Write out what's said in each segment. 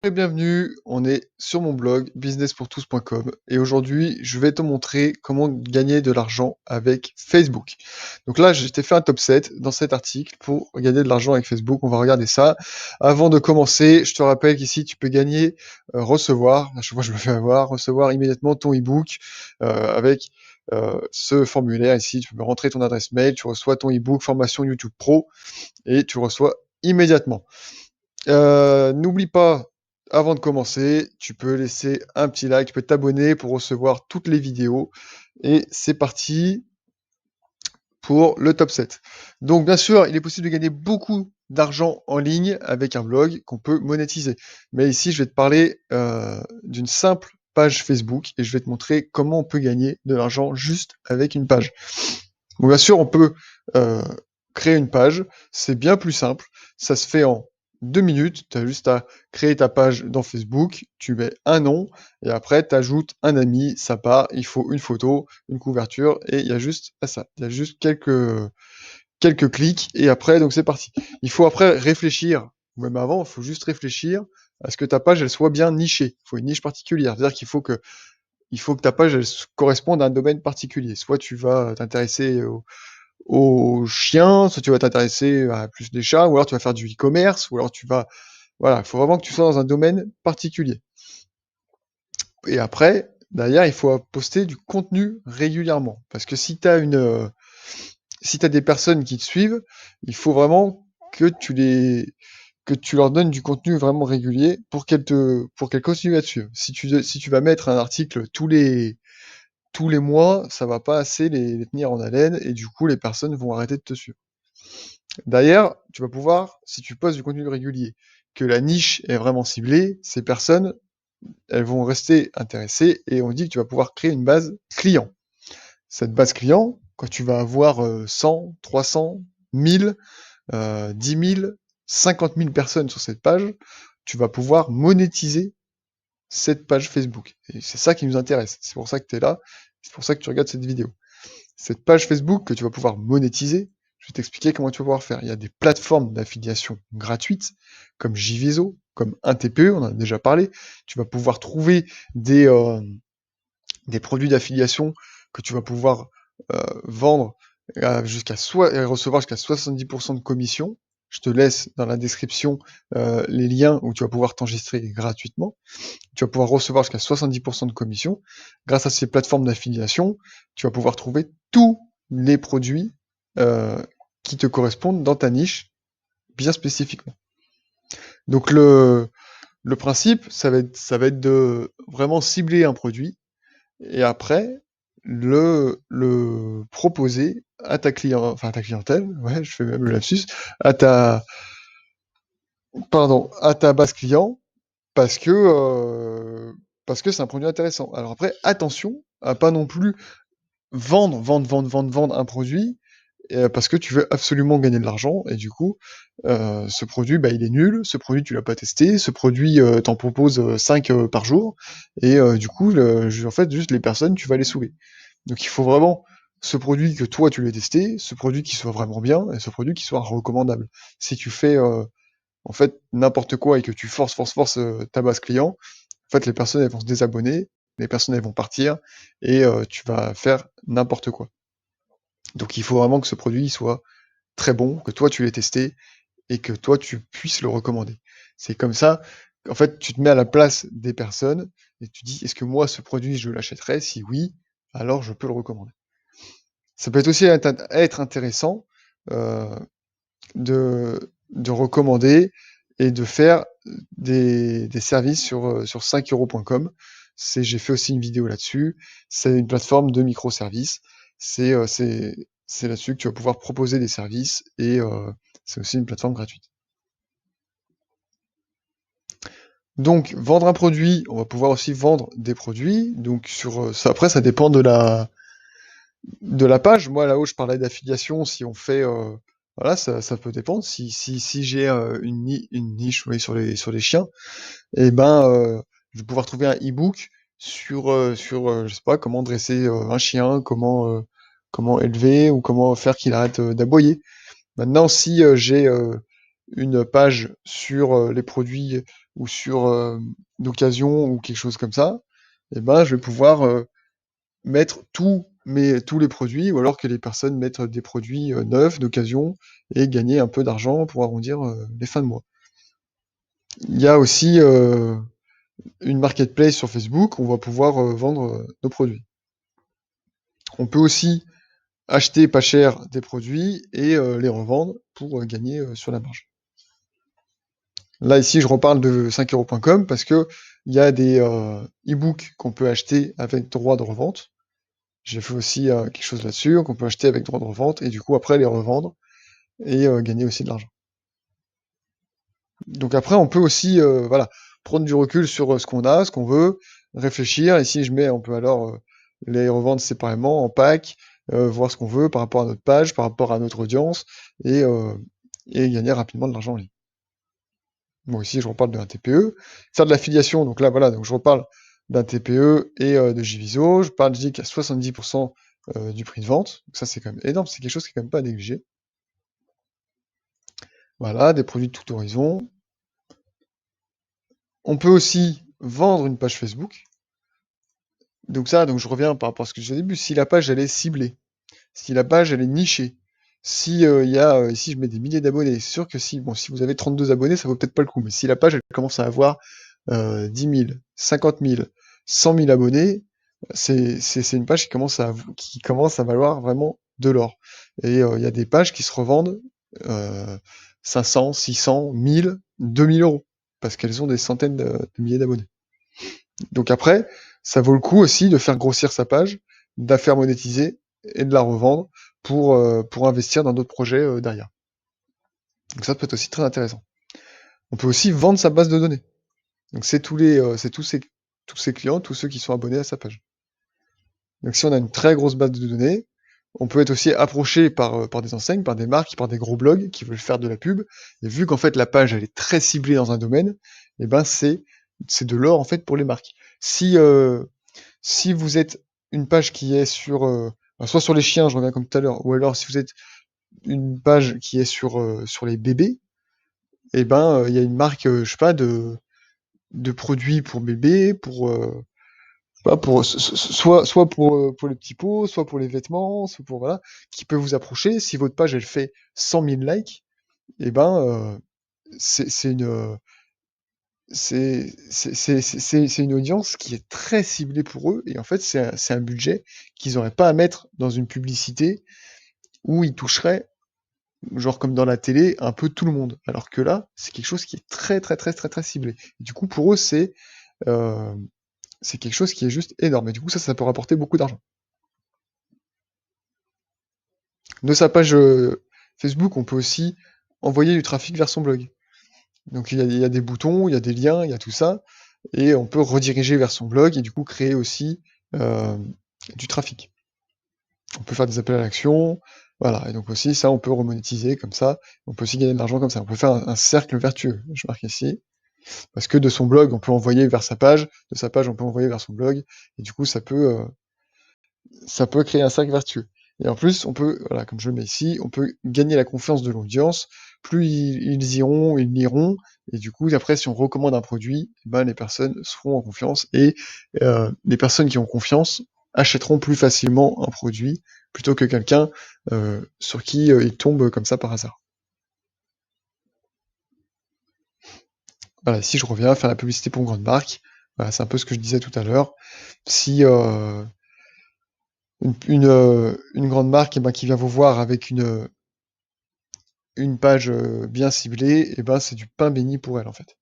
Bienvenue, on est sur mon blog businesspourtous.com et aujourd'hui je vais te montrer comment gagner de l'argent avec Facebook. Donc là je t'ai fait un top 7 dans cet article pour gagner de l'argent avec Facebook, on va regarder ça. Avant de commencer, je te rappelle qu'ici tu peux gagner, recevoir, à chaque fois je me fais avoir, recevoir immédiatement ton ebook avec ce formulaire ici, tu peux rentrer ton adresse mail, tu reçois ton ebook formation YouTube Pro et tu reçois immédiatement. N'oublie pas, avant de commencer, tu peux laisser un petit like, tu peux t'abonner pour recevoir toutes les vidéos. Et c'est parti pour le top 7. Donc bien sûr, il est possible de gagner beaucoup d'argent en ligne avec un blog qu'on peut monétiser. Mais ici, je vais te parler d'une simple page Facebook et je vais te montrer comment on peut gagner de l'argent juste avec une page. Donc bien sûr, on peut créer une page, c'est bien plus simple, ça se fait en 2 minutes, tu as juste à créer ta page dans Facebook, tu mets un nom, et après tu ajoutes un ami, ça part, il faut une photo, une couverture, et il y a juste ça, il y a juste quelques clics, et après, donc c'est parti. Il faut après réfléchir, ou même avant, il faut juste réfléchir à ce que ta page, elle soit bien nichée, il faut une niche particulière, c'est-à-dire qu'il faut que ta page, elle corresponde à un domaine particulier. Soit tu vas t'intéresser aux chiens, soit tu vas t'intéresser à plus des chats, ou alors tu vas faire du e-commerce, ou alors tu vas... Voilà, il faut vraiment que tu sois dans un domaine particulier. Et après, derrière, il faut poster du contenu régulièrement. Parce que si t'as des personnes qui te suivent, il faut vraiment que tu leur donnes du contenu vraiment régulier pour qu'elles continuent à te suivre. Si tu vas mettre un article tous les mois, ça va pas assez les tenir en haleine et du coup, les personnes vont arrêter de te suivre. D'ailleurs, tu vas pouvoir, si tu postes du contenu régulier, que la niche est vraiment ciblée, ces personnes, elles vont rester intéressées et on dit que tu vas pouvoir créer une base client. Cette base client, quand tu vas avoir 100, 300, 1000, 10 000, 50 000 personnes sur cette page, tu vas pouvoir monétiser cette page Facebook. Et c'est ça qui nous intéresse. C'est pour ça que tu es là. C'est pour ça que tu regardes cette vidéo. Cette page Facebook que tu vas pouvoir monétiser, je vais t'expliquer comment tu vas pouvoir faire. Il y a des plateformes d'affiliation gratuites, comme JViso, comme 1TPE, on en a déjà parlé. Tu vas pouvoir trouver des produits d'affiliation que tu vas pouvoir vendre et recevoir jusqu'à 70% de commission. Je te laisse dans la description les liens où tu vas pouvoir t'enregistrer gratuitement. Tu vas pouvoir recevoir jusqu'à 70% de commission. Grâce à ces plateformes d'affiliation, tu vas pouvoir trouver tous les produits qui te correspondent dans ta niche, bien spécifiquement. Donc le principe, ça va être de vraiment cibler un produit et après le proposer à ta enfin à ta clientèle, ouais, je fais même le lapsus, à ta, à ta base client parce que c'est un produit intéressant. Alors après, attention à pas non plus vendre un produit parce que tu veux absolument gagner de l'argent et du coup, ce produit, bah, il est nul, ce produit tu l'as pas testé, ce produit t'en propose 5 par jour et du coup, en fait, juste les personnes, tu vas les saouler. Donc il faut vraiment ce produit que toi tu l'as testé, ce produit qui soit vraiment bien et ce produit qui soit recommandable. Si tu fais en fait n'importe quoi et que tu forces ta base client, en fait les personnes elles vont se désabonner, les personnes elles vont partir et tu vas faire n'importe quoi. Donc il faut vraiment que ce produit soit très bon, que toi tu l'aies testé et que toi tu puisses le recommander. C'est comme ça, en fait tu te mets à la place des personnes et tu dis est-ce que moi ce produit je l'achèterais? Si oui, alors je peux le recommander. Ça peut être aussi être intéressant de recommander et de faire des services sur 5euros.com. J'ai fait aussi une vidéo là-dessus. C'est une plateforme de microservices. C'est là-dessus que tu vas pouvoir proposer des services et c'est aussi une plateforme gratuite. Donc, vendre un produit, on va pouvoir aussi vendre des produits. Donc, après, ça dépend de la page. Moi, là-haut, je parlais d'affiliation. Si on fait, voilà, ça peut dépendre. Si j'ai une niche oui, sur les chiens, et ben, je vais pouvoir trouver un e-book sur je sais pas, comment dresser un chien, comment élever ou comment faire qu'il arrête d'aboyer. Maintenant, si j'ai une page sur les produits ou sur d'occasion ou quelque chose comme ça, et ben je vais pouvoir mettre tous les produits, ou alors que les personnes mettent des produits neufs, d'occasion, et gagner un peu d'argent pour arrondir les fins de mois. Il y a aussi une marketplace sur Facebook où on va pouvoir vendre nos produits. On peut aussi acheter pas cher des produits et les revendre pour gagner sur la marge. Là, ici, je reparle de 5euros.com parce que il y a des e-books qu'on peut acheter avec droit de revente. J'ai fait aussi quelque chose là-dessus, qu'on peut acheter avec droit de revente et du coup, après, les revendre et gagner aussi de l'argent. Donc après, on peut aussi voilà, prendre du recul sur ce qu'on a, ce qu'on veut, réfléchir. Ici, on peut alors les revendre séparément, en pack, voir ce qu'on veut par rapport à notre page, par rapport à notre audience, et, euh, et gagner rapidement de l'argent en ligne. Moi ici, je reparle d'un TPE. Faire de l'affiliation, donc là, voilà, donc je reparle d'un TPE et de JViso. Je parle, je dis qu'à 70% du prix de vente. Donc ça, c'est quand même énorme. C'est quelque chose qui est quand même pas à négliger. Voilà, des produits de tout horizon. On peut aussi vendre une page Facebook. Donc ça, donc je reviens par rapport à ce que j'ai dit au début. Si la page, elle est ciblée, si la page, elle est nichée, si ici, je mets des milliers d'abonnés, c'est sûr que si vous avez 32 abonnés, ça vaut peut-être pas le coup. Mais si la page, elle commence à avoir 10 000, 50 000, 100 000 abonnés, c'est une page qui commence à valoir vraiment de l'or. Et il y a des pages qui se revendent 500, 600, 1000, 2000 euros, parce qu'elles ont des centaines de milliers d'abonnés. Donc après, ça vaut le coup aussi de faire grossir sa page, de la faire monétiser et de la revendre pour investir dans d'autres projets derrière. Donc ça peut être aussi très intéressant. On peut aussi vendre sa base de données. Donc c'est tous ses clients, tous ceux qui sont abonnés à sa page. Donc si on a une très grosse base de données, on peut être aussi approché par des enseignes, par des marques, par des gros blogs qui veulent faire de la pub. Et vu qu'en fait la page elle est très ciblée dans un domaine, et ben c'est de l'or en fait pour les marques. Si vous êtes une page qui est soit sur les chiens, je reviens comme tout à l'heure, ou alors si vous êtes une page qui est sur les bébés, et ben il y a une marque, je sais pas, de produits pour bébés, pas pour soit pour les petits pots, soit pour les vêtements, soit pour voilà, qui peut vous approcher. Si votre page elle fait 100 000 likes, et ben c'est une c'est une audience qui est très ciblée pour eux et en fait c'est un budget qu'ils n'auraient pas à mettre dans une publicité où ils toucheraient genre comme dans la télé un peu tout le monde. Alors que là c'est quelque chose qui est très très très très très ciblé. Et du coup pour eux euh, c'est quelque chose qui est juste énorme. Et du coup, ça peut rapporter beaucoup d'argent. De sa page Facebook, on peut aussi envoyer du trafic vers son blog. Donc il y a des boutons, il y a des liens, il y a tout ça, et on peut rediriger vers son blog et du coup créer aussi euh, du trafic. On peut faire des appels à l'action, voilà. Et donc aussi ça, on peut remonétiser comme ça. On peut aussi gagner de l'argent comme ça. On peut faire un cercle vertueux. Je marque ici. Parce que de son blog, on peut envoyer vers sa page, de sa page, on peut envoyer vers son blog, et du coup, ça peut créer un cercle vertueux. Et en plus, on peut, voilà, comme je le mets ici, on peut gagner la confiance de l'audience. Plus ils iront, ils liront, et du coup, après, si on recommande un produit, ben, les personnes seront en confiance, et les personnes qui ont confiance achèteront plus facilement un produit plutôt que quelqu'un sur qui ils tombent comme ça par hasard. Voilà, ici, je reviens à faire la publicité pour une grande marque. Voilà, c'est un peu ce que je disais tout à l'heure. Si une grande marque eh ben, qui vient vous voir avec une page bien ciblée, et ben, c'est du pain béni pour elle en fait.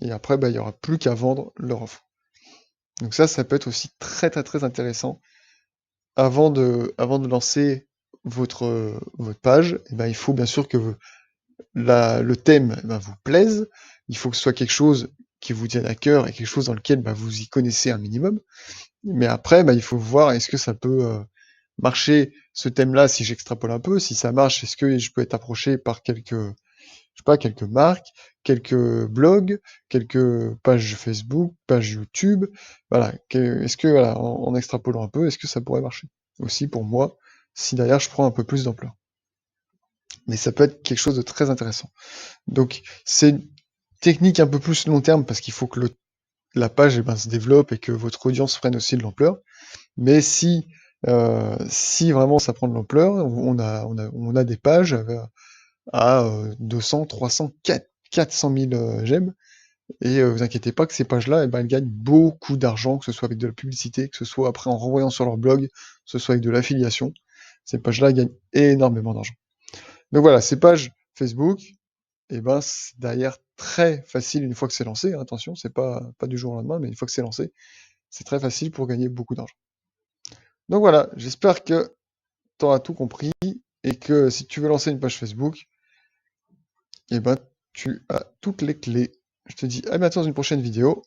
Et après, bah, il n'y aura plus qu'à vendre leur offre. Donc ça peut être aussi très très très intéressant. Avant de lancer votre page, eh ben, il faut bien sûr que le thème eh ben, vous plaise. Il faut que ce soit quelque chose qui vous tienne à cœur et quelque chose dans lequel bah, vous y connaissez un minimum. Mais après, bah, il faut voir est-ce que ça peut marcher ce thème-là si j'extrapole un peu. Si ça marche, est-ce que je peux être approché par je sais pas, quelques marques, quelques blogs, quelques pages Facebook, pages YouTube. Voilà. Est-ce que, voilà, en extrapolant un peu, est-ce que ça pourrait marcher? Aussi pour moi, si derrière je prends un peu plus d'ampleur. Mais ça peut être quelque chose de très intéressant. Donc, c'est technique un peu plus long terme parce qu'il faut que la page se développe et que votre audience prenne aussi de l'ampleur. Mais si vraiment ça prend de l'ampleur, on a des pages à 200, 300, 400 000 j'aime. Et vous inquiétez pas que ces pages-là, elles gagnent beaucoup d'argent, que ce soit avec de la publicité, que ce soit après en renvoyant sur leur blog, que ce soit avec de l'affiliation. Ces pages-là gagnent énormément d'argent. Donc voilà, ces pages Facebook, c'est derrière très facile une fois que c'est lancé. Hein, attention, c'est pas du jour au lendemain, mais une fois que c'est lancé, c'est très facile pour gagner beaucoup d'argent. Donc voilà, j'espère que tu auras tout compris et que si tu veux lancer une page Facebook, tu as toutes les clés. Je te dis à bientôt dans une prochaine vidéo.